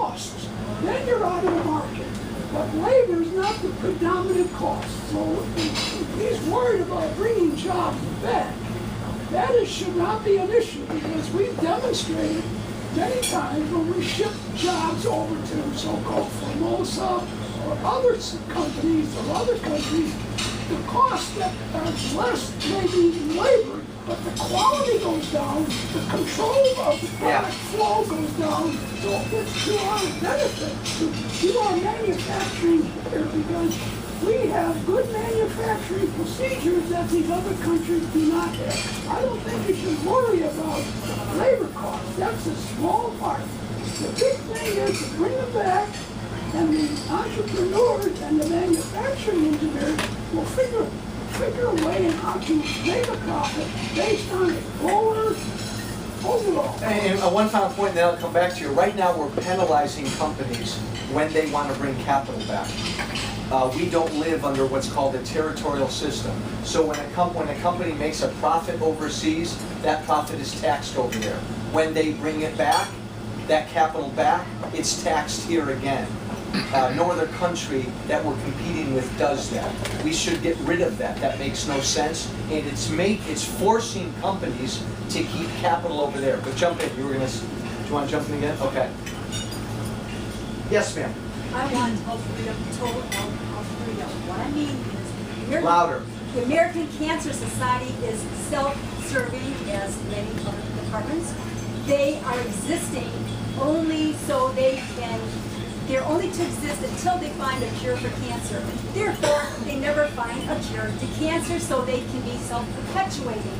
costs, then you're out of the market. But labor is not the predominant cost. So if he's worried about bringing jobs back, that should not be an issue, because we've demonstrated many times when we ship jobs over to so-called Formosa or other companies or other countries, the costs that are less maybe in labor, but the quality goes down, the control of the product flow goes down, so it's to our benefit to our manufacturing here, because we have good manufacturing procedures that these other countries do not have. I don't think you should worry about labor costs. That's a small part. The big thing is to bring them back, and the entrepreneurs and the manufacturing engineers will figure a way in how to make a profit based on a lower overall. And one final point, and then I'll come back to you. Right now, we're penalizing companies when they want to bring capital back. We don't live under what's called a territorial system. So when a company makes a profit overseas, that profit is taxed over there. When they bring it back, that capital back, it's taxed here again. No other country that we're competing with does that. We should get rid of that. That makes no sense, and it's forcing companies to keep capital over there. But jump in. Do you want to jump in again? Okay. Yes, ma'am. I want health freedom, total health freedom. What I mean is, Louder. The American Cancer Society is self-serving, as many other departments. They are existing only so they're only to exist until they find a cure for cancer. Therefore, they never find a cure to cancer, so they can be self-perpetuating.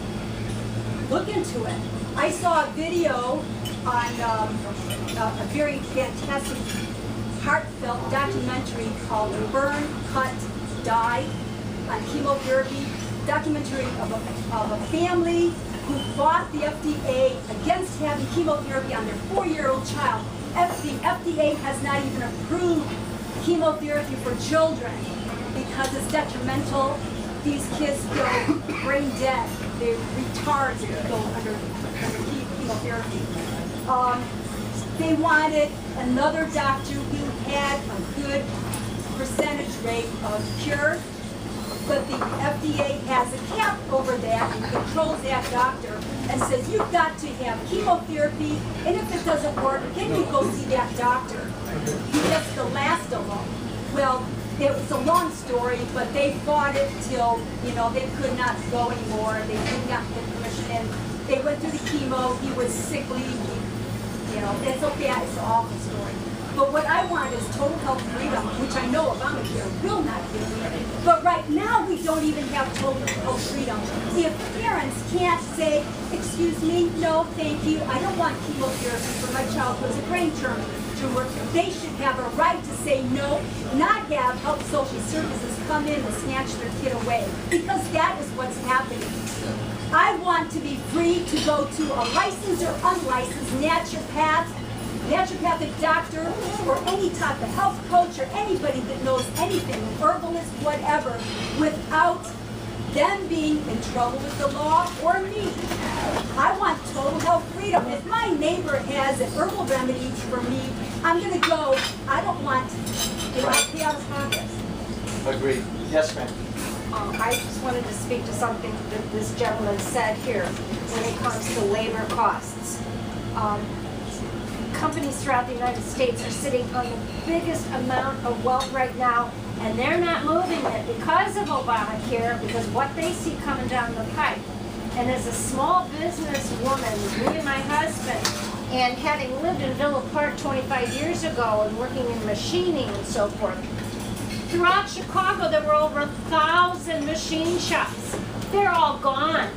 Look into it. I saw a video on a very fantastic, heartfelt documentary called Burn, Cut, Die on chemotherapy. Documentary of a family who fought the FDA against having chemotherapy on their 4-year-old child. The FDA has not even approved chemotherapy for children because it's detrimental. These kids go brain dead. They're retards if they go under chemotherapy. They wanted another doctor who had a good percentage rate of cure, but the FDA has a cap over that and controls that doctor and says you've got to have chemotherapy, and if it doesn't work, then you go see that doctor. That's the last of them. Well, it was a long story, but they fought it till, they could not go anymore. They did not get permission, and they went through the chemo. He was sickly. It's okay. It's an awful story. But what I want is total health freedom, which I know Obamacare will not give me. But right now, we don't even have total health freedom. If parents can't say, excuse me, no, thank you, I don't want chemotherapy for my child who has a brain tumor, they should have a right to say no, not have health social services come in and snatch their kid away. Because that is what's happening. I want to be free to go to a licensed or unlicensed naturopathic doctor, or any type of health coach, or anybody that knows anything, herbalist, whatever, without them being in trouble with the law or me. I want total health freedom. If my neighbor has an herbal remedy for me, I'm going to go. I don't want to pay out of pocket. Agreed. Yes, ma'am. I just wanted to speak to something that this gentleman said here when it comes to labor costs. Companies throughout the United States are sitting on the biggest amount of wealth right now, and they're not moving it because of Obamacare, because what they see coming down the pipe. And as a small business woman, me and my husband, and having lived in Villa Park 25 years ago and working in machining and so forth, throughout Chicago there were over 1,000 machine shops. They're all gone.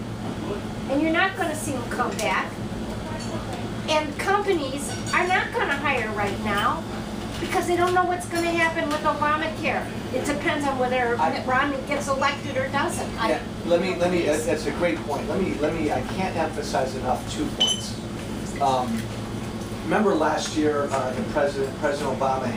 And you're not going to see them come back. And companies are not going to hire right now because they don't know what's going to happen with Obamacare. It depends on whether Mitt Romney gets elected or doesn't. Yeah, let me. That's a great point. Let me. I can't emphasize enough 2 points. Remember last year, President Obama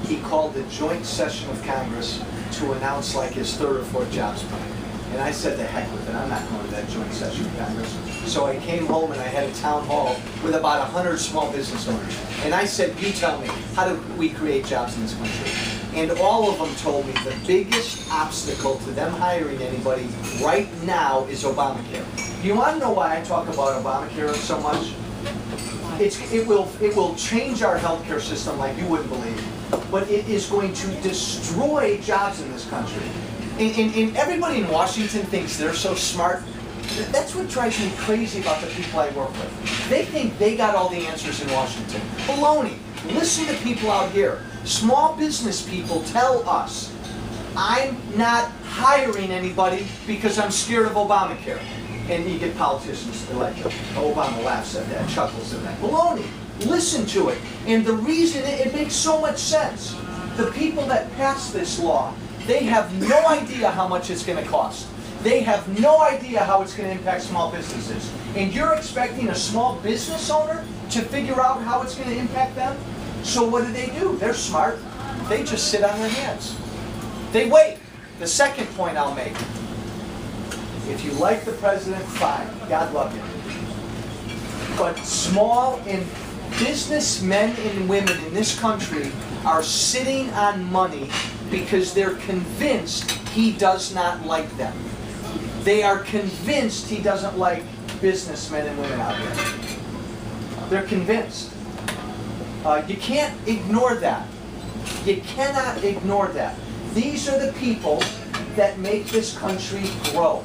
he called the joint session of Congress to announce like his 3rd or 4th jobs plan. And I said, the heck with it, I'm not going to that joint session of Congress. So I came home and I had a town hall with about 100 small business owners. And I said, you tell me, how do we create jobs in this country? And all of them told me the biggest obstacle to them hiring anybody right now is Obamacare. You want to know why I talk about Obamacare so much? It will change our healthcare system like you wouldn't believe, but it is going to destroy jobs in this country. And everybody in Washington thinks they're so smart. That's what drives me crazy about the people I work with. They think they got all the answers in Washington. Baloney. Listen to people out here. Small business people tell us, I'm not hiring anybody because I'm scared of Obamacare. And you get politicians elected. Obama laughs at that, chuckles at that. Baloney. Listen to it. And the reason it makes so much sense. The people that pass this law, they have no idea how much it's going to cost. They have no idea how it's going to impact small businesses. And you're expecting a small business owner to figure out how it's going to impact them? So what do? They're smart. They just sit on their hands. They wait. The second point I'll make. If you like the president, fine. God love you. But small and businessmen and women in this country are sitting on money because they're convinced he does not like them. They are convinced he doesn't like businessmen and women out here. They're convinced. You can't ignore that. You cannot ignore that. These are the people that make this country grow.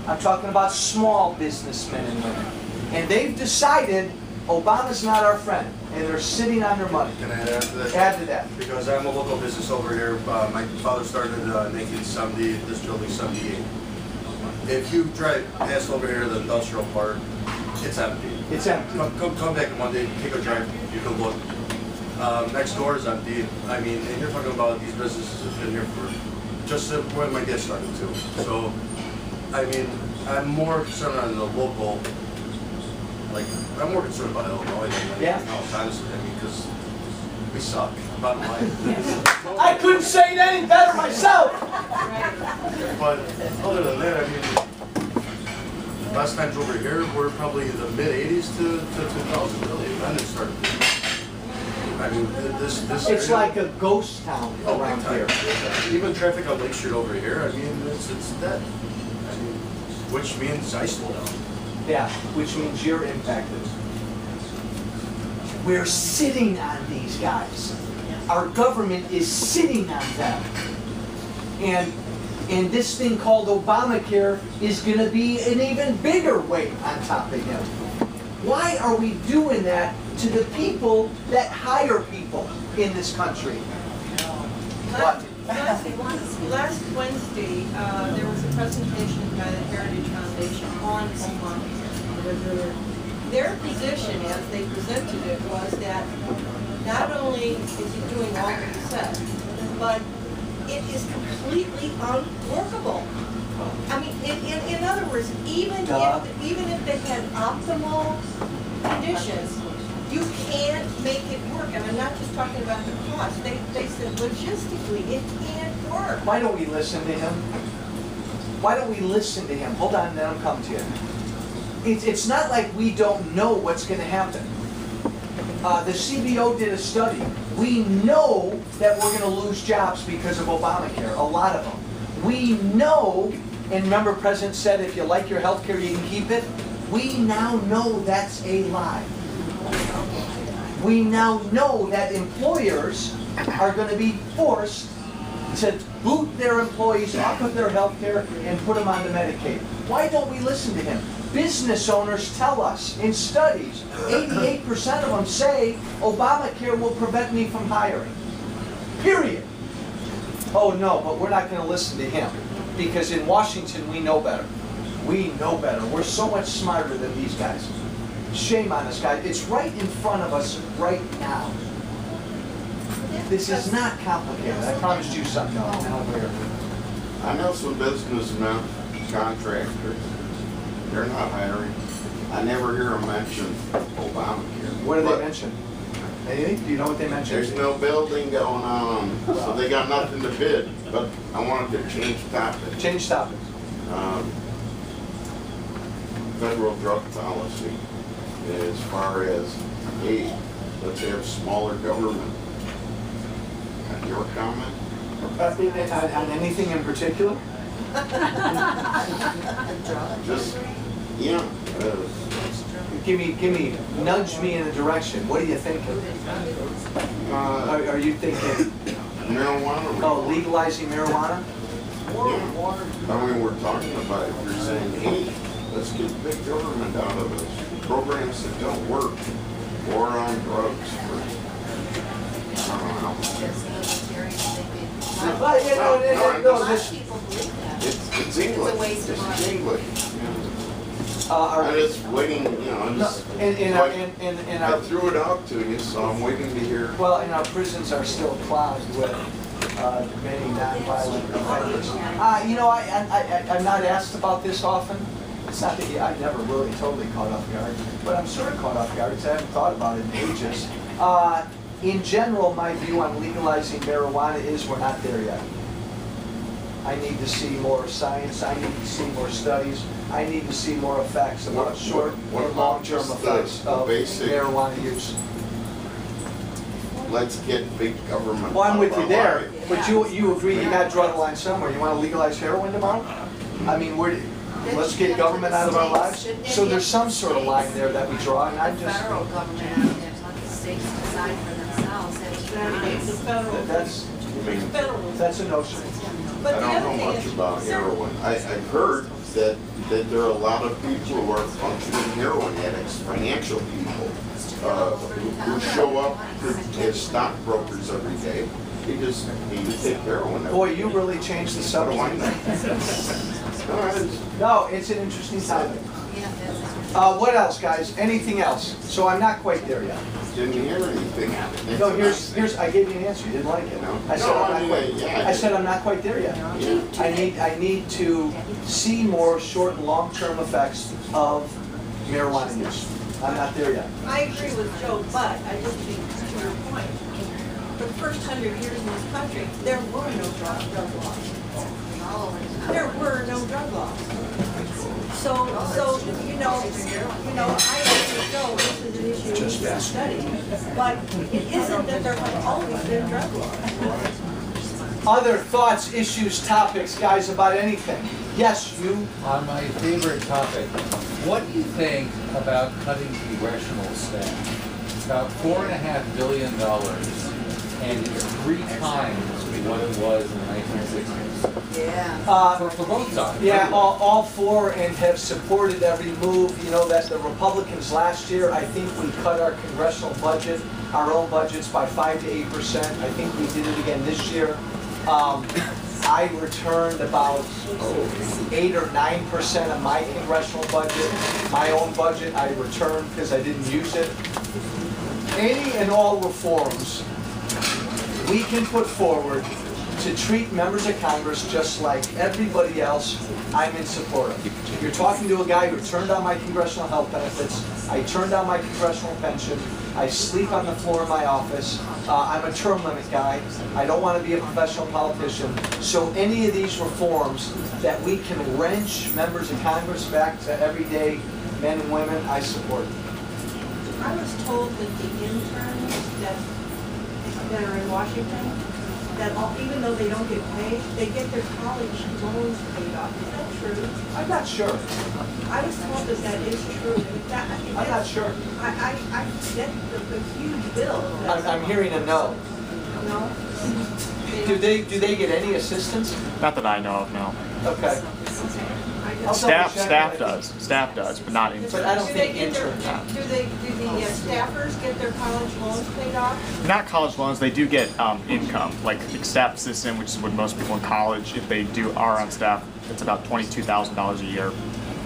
I'm talking about small businessmen and women. And they've decided Obama's not our friend, and they're sitting on their money. Can I add to that? Add to that. Because I'm a local business over here. My father started in 1970, this building 78. If you drive past over here, the industrial park, it's empty. It's empty. Come back one day, take a drive, you can look. Next door is empty. I mean, and you're talking about these businesses have been here for just when my dad started too. So, I mean, I'm more concerned on the local. Like, I'm more concerned about Illinois than anything else, honestly. I mean, because we suck. Bottom line. I couldn't say it any better myself. But other than that, I mean, last times over here were probably the mid '80s to 2000, really. Then it started. I mean, this It's area, like a ghost town around here. Even traffic on Lake Street over here, I mean, it's dead. I mean, which means I slow down. Yeah, which means you're impacted. We're sitting on these guys. Our government is sitting on them. And this thing called Obamacare is going to be an even bigger weight on top of him. Why are we doing that to the people that hire people in this country? What? Last Wednesday, there was a presentation by the Heritage Foundation on Obamacare. Their position, as they presented it, was that not only is it doing all that he said, but it is completely unworkable. I mean, in other words, even if they had optimal conditions, you can't make it work. And I'm not just talking about the cost. They said logistically, it can't work. Why don't we listen to him? Why don't we listen to him? Hold on, then I'll come to you. It's not like we don't know what's going to happen. The CBO did a study. We know that we're going to lose jobs because of Obamacare, a lot of them. We know, and remember President said if you like your health care, you can keep it. We now know that's a lie. We now know that employers are going to be forced to boot their employees off of their health care and put them onto Medicaid. Why don't we listen to him? Business owners tell us in studies, 88% of them say Obamacare will prevent me from hiring. Period. Oh no, but we're not going to listen to him because in Washington we know better. We know better. We're so much smarter than these guys. Shame on us, guys. It's right in front of us right now. This is not complicated. I promised you something else. I know some businessmen, contractors, they're not hiring. I never hear them mention Obamacare. What do they mention? Anything? Do you know what they mention? There's no building going on, so they got nothing to bid. But I wanted to change topic. Change topic. federal drug policy as far as, hey, let's have smaller government. Your comment? On anything in particular? Just, yeah. Nudge me in a direction. What are you thinking? Are you thinking? Marijuana. Oh, legalizing marijuana? Yeah. I mean, we're talking about it. You're saying, hey, let's get big government out of this. Programs that don't work. War on drugs. I don't know. But, you know, this, It's English. It's a waste of money. It's English. I'm just waiting, you know, I'm just, I threw it out to you, so I'm waiting to hear. well, and our prisons are still clogged with many nonviolent offenders. You know, I'm not asked about this often. It's not that I never really totally caught off guard, but I'm sort of caught off guard because I haven't thought about it in ages. In general, my view on legalizing marijuana is we're not there yet. I need to see more science, I need to see more studies, I need to see more effects about short and long-term effects of marijuana use. Let's get big government. Well, I'm with you there, lives. but you agree you got to draw the line somewhere. You want to legalize heroin tomorrow? I mean, let's get government out of our lives. So there's some sort of line there that we draw, and I The just, federal government out there, let the states decide for themselves. It's the federal. that's Federal. that's a notion. But I the don't other know thing much is, about heroin. I've heard that there are a lot of people who are functioning heroin addicts, financial people, who show up as stockbrokers every day. They just need to take heroin. Boy, you really changed the How do I subject. know? No, it's an interesting topic. Yeah, that's What else, guys? Anything else? So I'm not quite there yet. Didn't hear anything. No, here's. I gave you an answer. You didn't like it. I said I'm not quite. I said I'm not quite there yet. I need to see more short and long-term effects of marijuana use. I'm not there yet. I agree with Joe, but I just think to your point, for the first 100 years in this country, there were no drug laws. There were no drug laws. So you know, I agree with Joe, this is an issue we need to study, but it isn't that there have always been drug laws. Other thoughts, issues, topics, guys, about anything? Yes, you. On my favorite topic, what do you think about cutting congressional staff? About $4.5 billion, and it's 3 times what it was in the 1960s. Yeah. For both sides. Yeah, all four, and have supported every move. You know that the Republicans last year, I think we cut our congressional budget, our own budgets by 5 to 8%. I think we did it again this year. I returned about 8 or 9% of my congressional budget, my own budget. I returned because I didn't use it. Any and all reforms we can put forward to treat members of Congress just like everybody else, I'm in support of. You're talking to a guy who turned down my congressional health benefits, I turned down my congressional pension, I sleep on the floor of my office, I'm a term limit guy, I don't want to be a professional politician, so any of these reforms that we can wrench members of Congress back to everyday men and women, I support. I was told that the interns that are in Washington, that even though they don't get paid, they get their college loans paid off. Is that true? I'm not sure. I was told that that is true. I'm not sure. I get the huge bill. I'm hearing a no. No? Do they get any assistance? Not that I know of, no. Okay. I'll Staff double check. staff does, but not interns. But I don't Do they think get their, interns. do the staffers get their college loans paid off? Not college loans, they do get income, like staff assistant, which is what most people in college, if they are on staff, it's about $22,000 a year.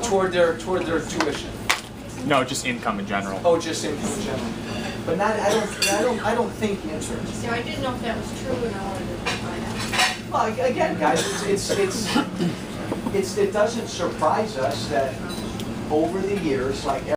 Toward their tuition. No, just income in general. Oh, just income in general. But not. I don't think interns. So I didn't know if that was true, and I wanted to find out. Well, again, guys, it doesn't surprise us that over the years, like